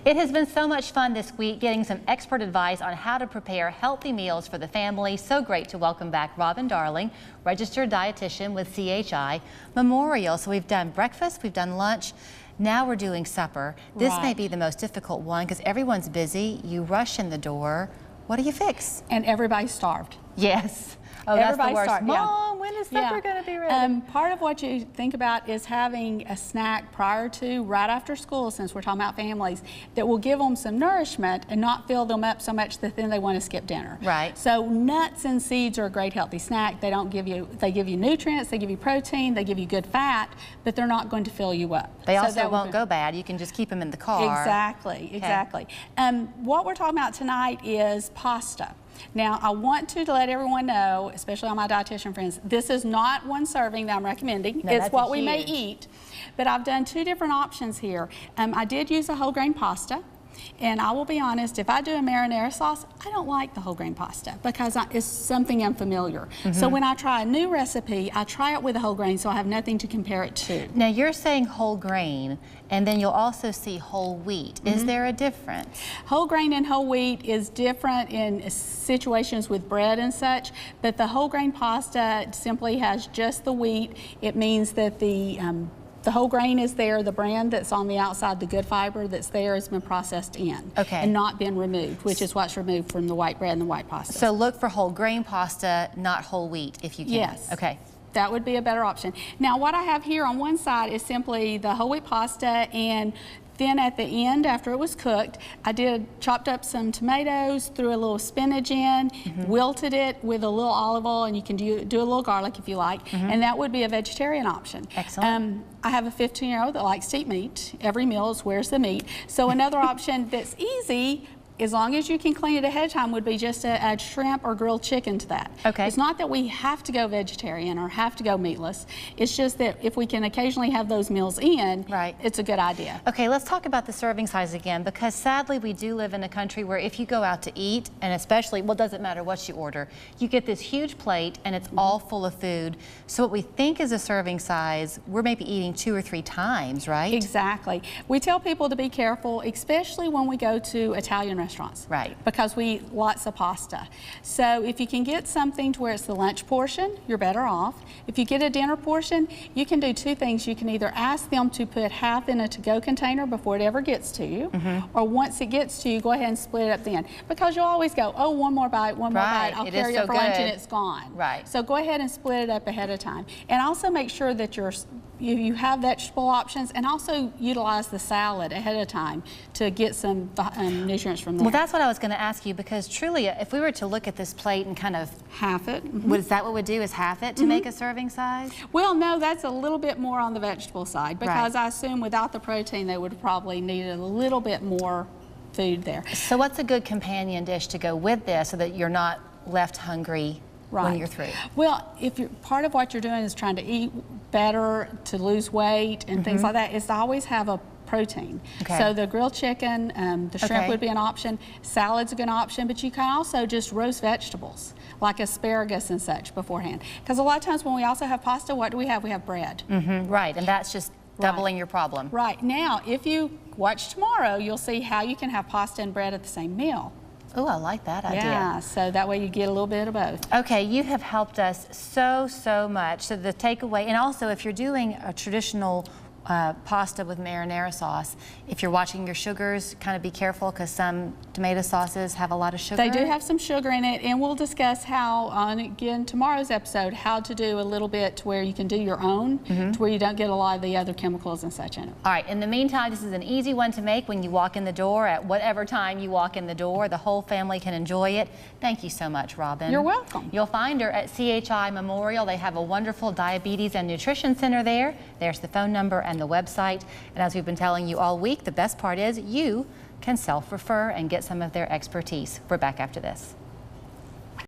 It has been so much fun this week getting some expert advice on how to prepare healthy meals for the family. So great to welcome back Robin Darling, registered dietitian with CHI Memorial. So we've done breakfast, we've done lunch. Now we're doing supper. This may be the most difficult one because everyone's busy. You rush in the door. What do you fix? And everybody's starved. Yes. Oh, that's the worst. Starved. Mom, when is supper going to be ready? Part of what you think about is having a snack prior to, right after school, since we're talking about families, that will give them some nourishment and not fill them up so much that then they want to skip dinner. Right. So nuts and seeds are a great healthy snack. They give you nutrients, they give you protein, they give you good fat, but they're not going to fill you up. They also won't go bad. You can just keep them in the car. Exactly, exactly. What we're talking about tonight is pasta. Now, I want to let everyone know, especially all my dietitian friends, this is not one serving that I'm recommending. No, it's what we may eat. But I've done two different options here. I did use a whole grain pasta. And I will be honest, if I do a marinara sauce, I don't like the whole grain pasta because it's something unfamiliar. So when I try a new recipe, I try it with a whole grain so I have nothing to compare it to. Now you're saying whole grain, and then you'll also see whole wheat. Is there a difference? Whole grain and whole wheat is different in situations with bread and such, but the whole grain pasta simply has just the wheat. It means that the whole grain is there, the bran that's on the outside, the good fiber that's there has been processed in and not been removed, which is what's removed from the white bread and the white pasta. So look for whole grain pasta, not whole wheat, if you can. Yes. Okay. That would be a better option. Now what I have here on one side is simply the whole wheat pasta, and then at the end, after it was cooked, I chopped up some tomatoes, threw a little spinach in, wilted it with a little olive oil, and you can do a little garlic if you like, and that would be a vegetarian option. Excellent. I have a 15-year-old that likes to eat meat. Every meal is where's the meat. So another option that's easy, as long as you can clean it ahead of time, would be just to add shrimp or grilled chicken to that. Okay. It's not that we have to go vegetarian or have to go meatless. It's just that if we can occasionally have those meals in, it's a good idea. Okay, let's talk about the serving size again, because sadly we do live in a country where if you go out to eat, and especially, well, it doesn't matter what you order, you get this huge plate and it's all full of food. So what we think is a serving size, we're maybe eating 2 or 3 times, right? Exactly. We tell people to be careful, especially when we go to Italian restaurants. Right. Because we eat lots of pasta. So if you can get something to where it's the lunch portion, you're better off. If you get a dinner portion, you can do 2 things. You can either ask them to put half in a to-go container before it ever gets to you, or once it gets to you, go ahead and split it up then. Because you'll always go, oh, one more bite, I'll carry it for lunch and it's gone. Right. So go ahead and split it up ahead of time. And also make sure that you have vegetable options, and also utilize the salad ahead of time to get some nutrients from there. Well, that's what I was going to ask you, because truly, if we were to look at this plate and kind of half it, is that what we'd do, is half it to make a serving size? Well, no, that's a little bit more on the vegetable side, because I assume without the protein they would probably need a little bit more food there. So what's a good companion dish to go with this so that you're not left hungry when you're through? Well, if part of what you're doing is trying to eat better, to lose weight and things like that, is to always have a protein. So the grilled chicken, the shrimp would be an option. Salad's a good option, but you can also just roast vegetables like asparagus and such beforehand. Because a lot of times when we also have pasta, what do we have? We have bread. Right, and that's just doubling your problem. Right. Now, if you watch tomorrow, you'll see how you can have pasta and bread at the same meal. Oh, I like that idea. Yeah, so that way you get a little bit of both. Okay, you have helped us so much. So the takeaway, and also if you're doing a traditional pasta with marinara sauce, if you're watching your sugars, kind of be careful, because some tomato sauces have a lot of sugar. They do have some sugar in it, and we'll discuss how, on again tomorrow's episode, how to do a little bit to where you can do your own, to where you don't get a lot of the other chemicals and such in it. All right, in the meantime, this is an easy one to make when you walk in the door, at whatever time you walk in the door. The whole family can enjoy it. Thank you so much, Robin. You're welcome. You'll find her at CHI Memorial. They have a wonderful diabetes and nutrition center there. There's the phone number and the website. And as we've been telling you all week, the best part is you can self-refer and get some of their expertise. We're back after this.